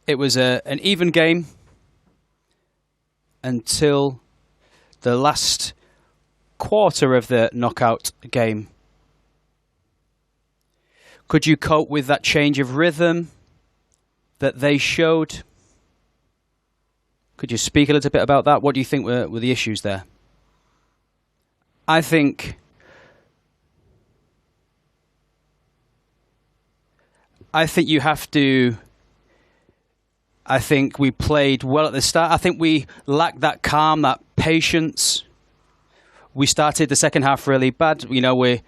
it was an even game until the last quarter of the knockout game. Could you cope with that change of rhythm that they showed? Could you speak a little bit about that? What do you think were the issues there? I think you have to. I think we played well at the start. I think we lacked that calm, that patience. We started the second half really bad. You know, we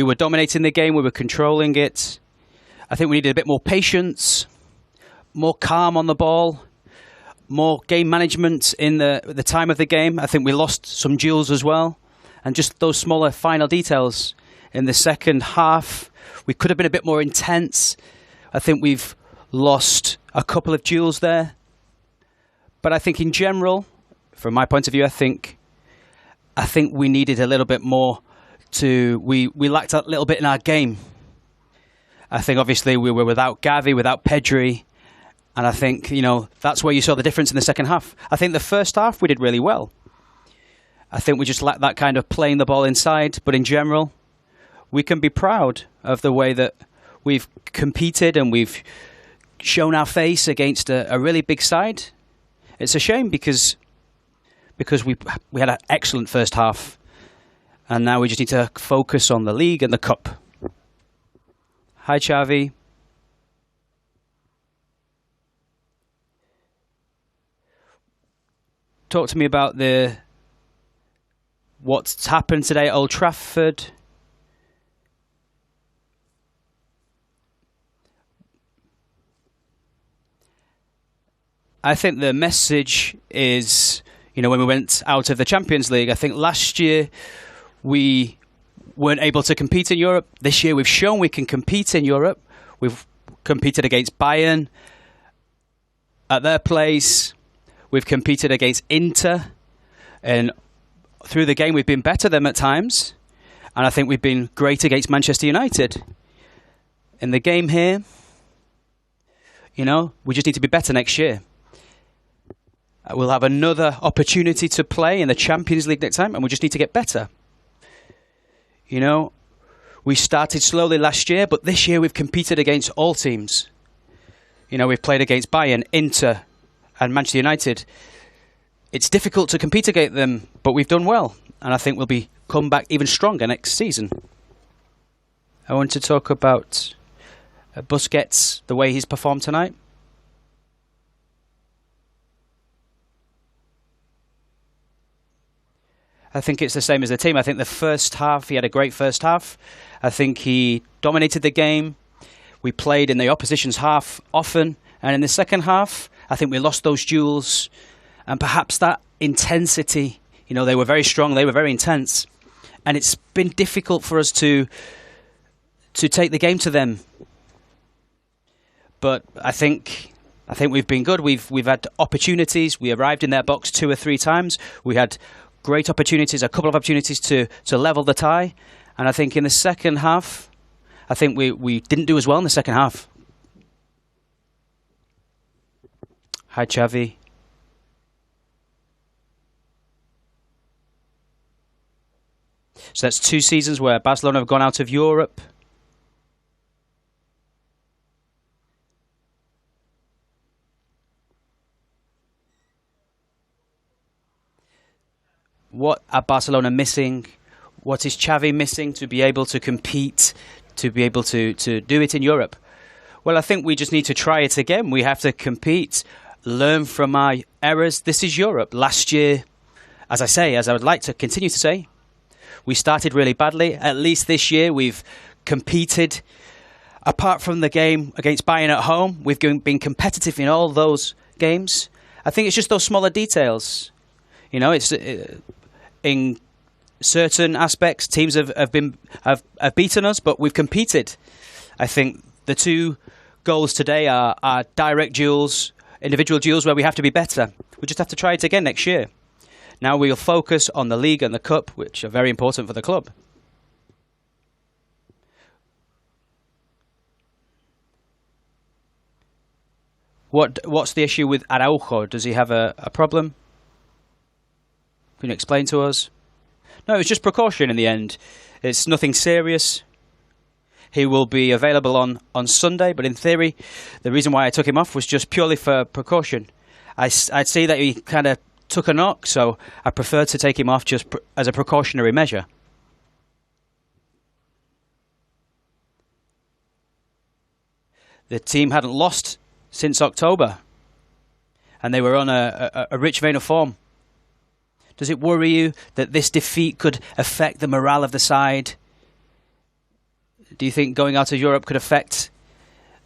were dominating the game. We were controlling it. I think we needed a bit more patience, more calm on the ball, more game management in the time of the game. I think we lost some duels as well. And just those smaller final details in the second half. We could have been a bit more intense. I think we've lost a couple of duels there. But I think in general, from my point of view, I think we needed a little bit more we lacked a little bit in our game. I think obviously we were without Xavi, without Pedri, and I think, you know, that's where you saw the difference in the second half. I think the first half we did really well. I think we just lacked that kind of playing the ball inside, but in general, we can be proud of the way that we've competed and we've shown our face against a really big side. It's a shame because we had an excellent first half, and now we just need to focus on the league and the cup. Hi, Xavi. Talk to me about what's happened today at Old Trafford. I think the message is, you know, when we went out of the Champions League, I think last year we weren't able to compete in Europe. This year we've shown we can compete in Europe. We've competed against Bayern at their place. We've competed against Inter. And through the game we've been better than them at times. And I think we've been great against Manchester United. In the game here, you know, we just need to be better next year. We'll have another opportunity to play in the Champions League next time, and we just need to get better. You know, we started slowly last year, but this year we've competed against all teams. You know, we've played against Bayern, Inter, and Manchester United. It's difficult to compete against them, but we've done well, and I think we'll come back even stronger next season. I want to talk about Busquets, the way he's performed tonight. I think it's the same as the team. I think the first half, he had a great first half. I think he dominated the game. We played in the opposition's half often. And in the second half, I think we lost those duels. And perhaps that intensity, you know, they were very strong, they were very intense. And it's been difficult for us to take the game to them. But I think we've been good. We've had opportunities. We arrived in their box 2 or 3 times. We had great opportunities, a couple of opportunities to level the tie. And I think in the second half, I think we didn't do as well in the second half. Hi, Xavi. So that's 2 seasons where Barcelona have gone out of Europe. What are Barcelona missing? What is Xavi missing to be able to compete, to be able to do it in Europe? Well, I think we just need to try it again. We have to compete, learn from our errors. This is Europe. Last year, as I would like to continue to say, we started really badly. At least this year, we've competed. Apart from the game against Bayern at home, we've been competitive in all those games. I think it's just those smaller details. You know, it's in certain aspects, teams have beaten us, but we've competed. I think the 2 goals today are direct duels, individual duels where we have to be better. We just have to try it again next year. Now we'll focus on the league and the cup, which are very important for the club. What's the issue with Araujo? Does he have a problem? Can you explain to us? No, it was just precaution in the end. It's nothing serious. He will be available on Sunday, but in theory, the reason why I took him off was just purely for precaution. I'd see that he kind of took a knock, so I preferred to take him off just as a precautionary measure. The team hadn't lost since October, and they were on a rich vein of form. Does it worry you that this defeat could affect the morale of the side? Do you think going out of Europe could affect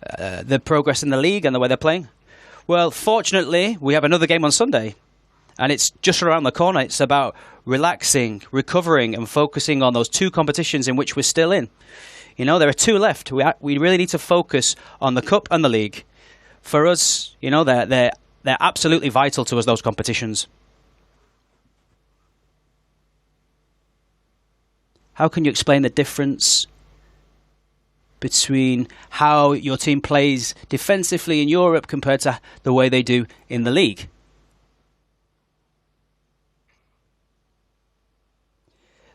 the progress in the league and the way they're playing? Well, fortunately, we have another game on Sunday, and it's just around the corner. It's about relaxing, recovering, and focusing on those two competitions in which we're still in. You know, there are two left. We really need to focus on the Cup and the League. For us, you know, they're absolutely vital to us, those competitions. How can you explain the difference between how your team plays defensively in Europe compared to the way they do in the league?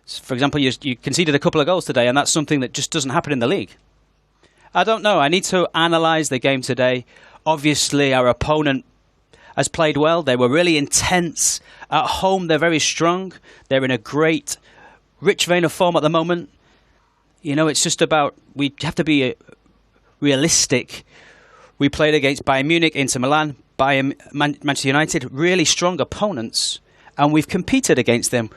For example, you conceded a couple of goals today, and that's something that just doesn't happen in the league. I don't know. I need to analyse the game today. Obviously, our opponent has played well. They were really intense. At home, they're very strong. They're in a great, rich vein of form at the moment. You know, it's just about, we have to be realistic. We played against Bayern Munich, Inter Milan, Manchester United, really strong opponents, and we've competed against them.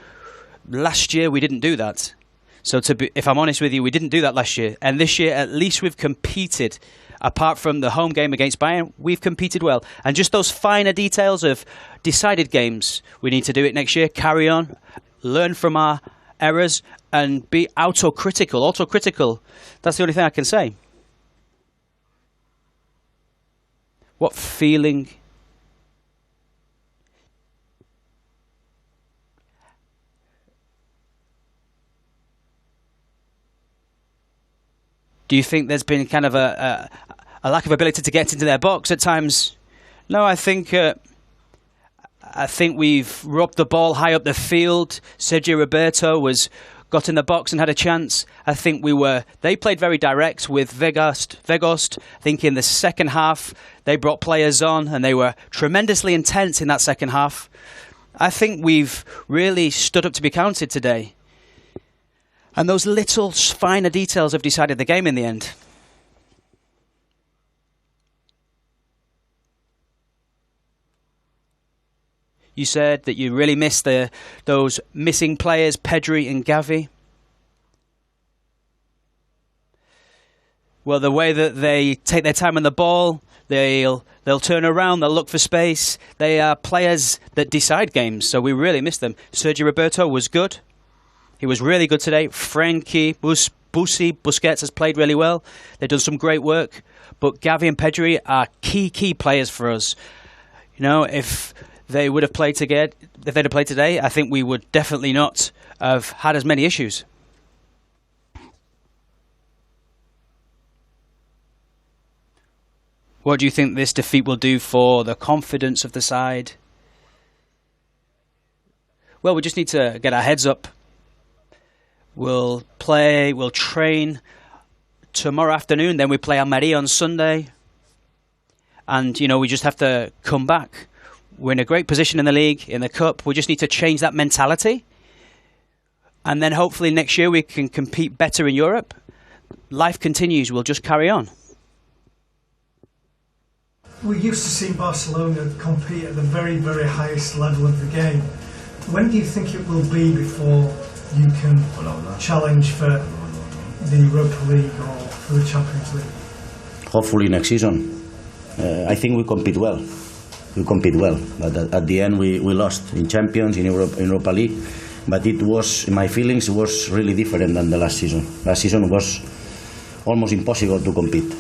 Last year, we didn't do that. So if I'm honest with you, we didn't do that last year. And this year, at least we've competed. Apart from the home game against Bayern, we've competed well. And just those finer details of decided games, we need to do it next year, carry on, learn from our errors, and be autocritical. That's the only thing I can say. What feeling do you think there's been kind of a lack of ability to get into their box at times? No, I think we've robbed the ball high up the field. Sergio Roberto got in the box and had a chance. I think they played very direct with Vegost. I think in the second half they brought players on and they were tremendously intense in that second half. I think we've really stood up to be counted today. And those little finer details have decided the game in the end. You said that you really missed those missing players, Pedri and Xavi. Well, the way that they take their time on the ball, they'll turn around, they'll look for space. They are players that decide games, so we really missed them. Sergio Roberto was good. He was really good today. Frankie, Busquets has played really well. They've done some great work. But Xavi and Pedri are key players for us. You know, if they'd have played today, I think we would definitely not have had as many issues. What do you think this defeat will do for the confidence of the side? Well, we just need to get our heads up. We'll train tomorrow afternoon, then we play Almería on Sunday. And, you know, we just have to come back. We're in a great position in the league, in the cup. We just need to change that mentality. And then hopefully next year we can compete better in Europe. Life continues. We'll just carry on. We used to see Barcelona compete at the very, very highest level of the game. When do you think it will be before you can challenge for the Europa League or for the Champions League? Hopefully next season. I think we compete well. But at the end we lost in Champions, in Europa League. But it was, in my feelings, it was really different than the last season. Last season was almost impossible to compete.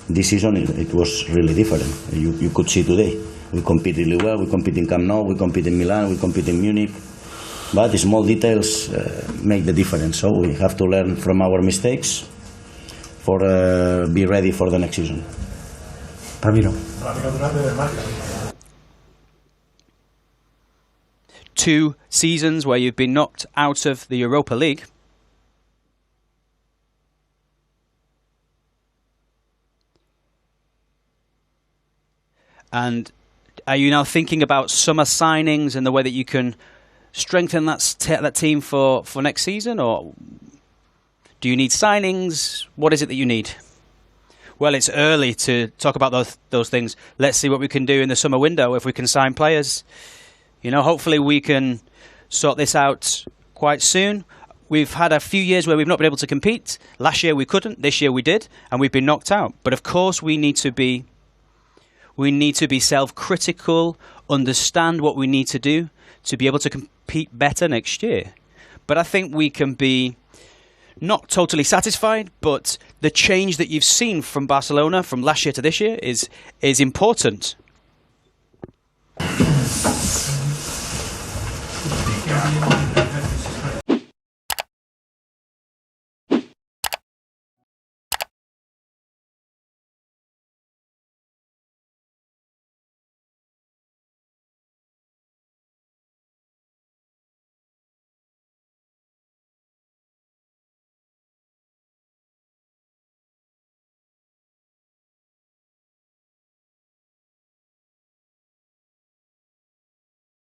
This season it was really different. You could see today. We compete really well. We compete in Camp Nou, we compete in Milan, we compete in Munich. But the small details make the difference. So we have to learn from our mistakes for be ready for the next season. Ramiro. 2 seasons where you've been knocked out of the Europa League. And are you now thinking about summer signings and the way that you can strengthen that team for next season? Or do you need signings? What is it that you need? Well, it's early to talk about those things. Let's see what we can do in the summer window if we can sign players. You know, hopefully we can sort this out quite soon. We've had a few years where we've not been able to compete. Last year we couldn't. This year we did, and we've been knocked out. But of course we need to be self-critical, understand what we need to do to be able to compete better next year. But I think we can be not totally satisfied, but the change that you've seen from Barcelona from last year to this year is important.